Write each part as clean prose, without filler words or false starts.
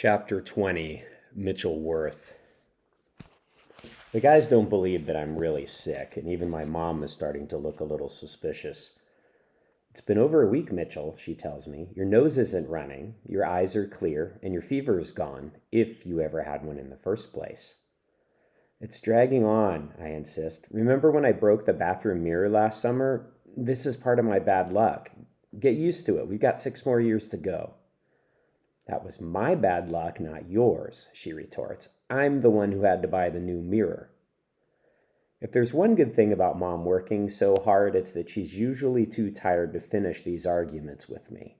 Chapter 20, Mitchell Worth. The guys don't believe that I'm really sick, and even my mom is starting to look a little suspicious. It's been over a week, Mitchell, she tells me. Your nose isn't running, your eyes are clear, and your fever is gone, if you ever had one in the first place. It's dragging on, I insist. Remember when I broke the bathroom mirror last summer? This is part of my bad luck. Get used to it. We've got 6 more years to go. That was my bad luck, not yours, she retorts. I'm the one who had to buy the new mirror. If there's one good thing about Mom working so hard, it's that she's usually too tired to finish these arguments with me.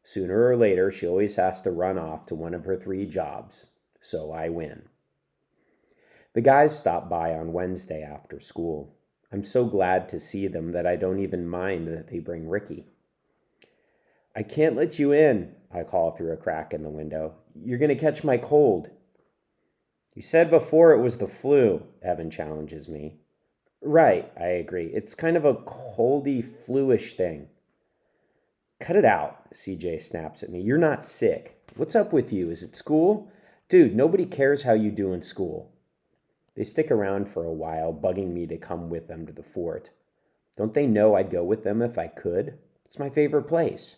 Sooner or later, she always has to run off to one of her 3 jobs, so I win. The guys stop by on Wednesday after school. I'm so glad to see them that I don't even mind that they bring Ricky. I can't let you in, I call through a crack in the window. You're going to catch my cold. You said before it was the flu, Evan challenges me. Right, I agree. It's kind of a coldy, fluish thing. Cut it out, CJ snaps at me. You're not sick. What's up with you? Is it school? Dude, nobody cares how you do in school. They stick around for a while, bugging me to come with them to the fort. Don't they know I'd go with them if I could? It's my favorite place.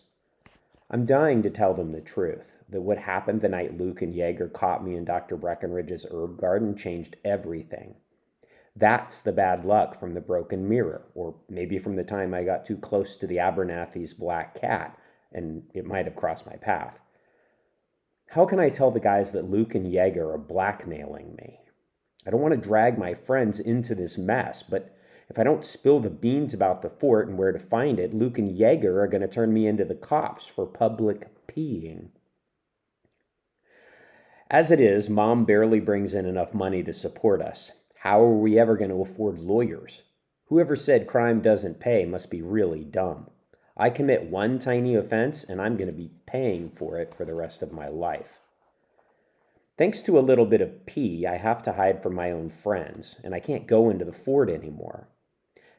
I'm dying to tell them the truth, that what happened the night Luke and Yeager caught me in Dr. Breckenridge's herb garden changed everything. That's the bad luck from the broken mirror, or maybe from the time I got too close to the Abernathy's black cat, and it might have crossed my path. How can I tell the guys that Luke and Yeager are blackmailing me? I don't want to drag my friends into this mess, but if I don't spill the beans about the fort and where to find it, Luke and Yeager are going to turn me into the cops for public peeing. As it is, Mom barely brings in enough money to support us. How are we ever going to afford lawyers? Whoever said crime doesn't pay must be really dumb. I commit one tiny offense, and I'm going to be paying for it for the rest of my life. Thanks to a little bit of pee, I have to hide from my own friends, and I can't go into the fort anymore.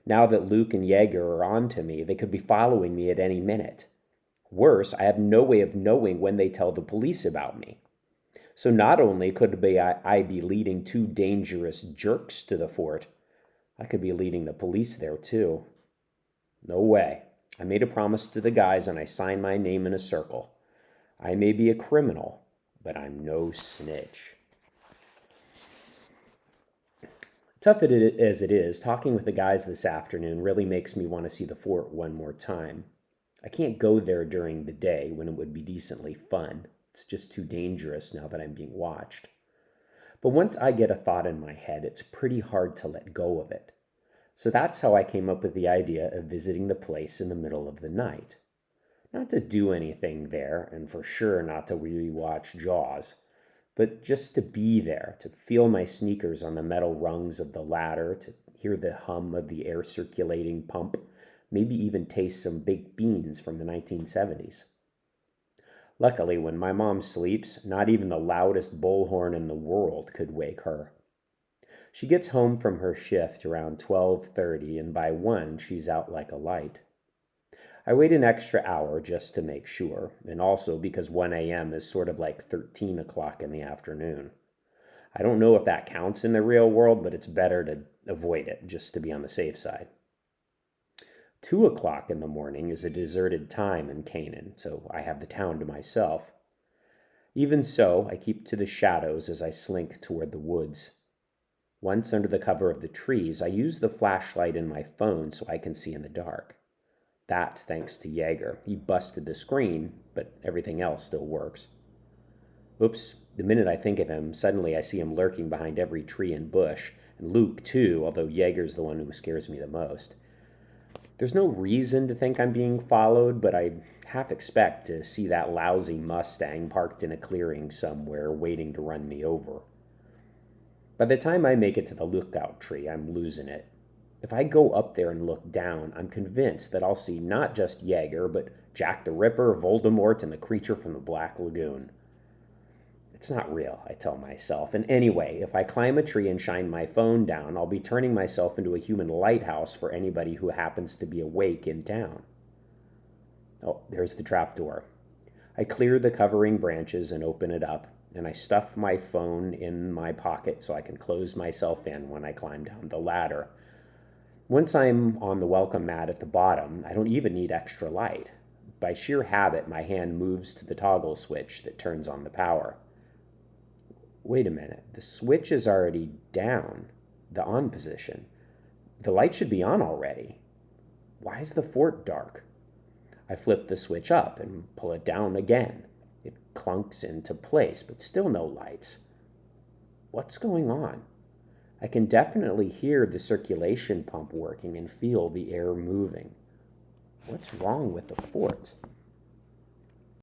Now that Luke and Yeager are on to me, they could be following me at any minute. Worse, I have no way of knowing when they tell the police about me. So not only could I be leading 2 dangerous jerks to the fort, I could be leading the police there too. No way. I made a promise to the guys and I signed my name in a circle. I may be a criminal, but I'm no snitch. Tough as it is, talking with the guys this afternoon really makes me want to see the fort one more time. I can't go there during the day when it would be decently fun. It's just too dangerous now that I'm being watched. But once I get a thought in my head, it's pretty hard to let go of it. So that's how I came up with the idea of visiting the place in the middle of the night. Not to do anything there, and for sure not to rewatch Jaws, but just to be there, to feel my sneakers on the metal rungs of the ladder, to hear the hum of the air circulating pump, maybe even taste some baked beans from the 1970s. Luckily, when my mom sleeps, not even the loudest bullhorn in the world could wake her. She gets home from her shift around 12:30, and by 1, she's out like a light. I wait an extra hour just to make sure, and also because 1 a.m. is sort of like 13 o'clock in the afternoon. I don't know if that counts in the real world, but it's better to avoid it, just to be on the safe side. 2 o'clock in the morning is a deserted time in Canaan, so I have the town to myself. Even so, I keep to the shadows as I slink toward the woods. Once under the cover of the trees, I use the flashlight in my phone so I can see in the dark. That's thanks to Yeager. He busted the screen, but everything else still works. Oops, the minute I think of him, suddenly I see him lurking behind every tree and bush, and Luke too, although Yeager's the one who scares me the most. There's no reason to think I'm being followed, but I half expect to see that lousy Mustang parked in a clearing somewhere waiting to run me over. By the time I make it to the lookout tree, I'm losing it. If I go up there and look down, I'm convinced that I'll see not just Yeager, but Jack the Ripper, Voldemort, and the creature from the Black Lagoon. It's not real, I tell myself. And anyway, if I climb a tree and shine my phone down, I'll be turning myself into a human lighthouse for anybody who happens to be awake in town. Oh, there's the trapdoor. I clear the covering branches and open it up. and I stuff my phone in my pocket so I can close myself in when I climb down the ladder. Once I'm on the welcome mat at the bottom, I don't even need extra light. By sheer habit, my hand moves to the toggle switch that turns on the power. Wait a minute, the switch is already down, the on position. The light should be on already. Why is the fort dark? I flip the switch up and pull it down again. It clunks into place, but still no lights. What's going on? I can definitely hear the circulation pump working and feel the air moving. What's wrong with the fort?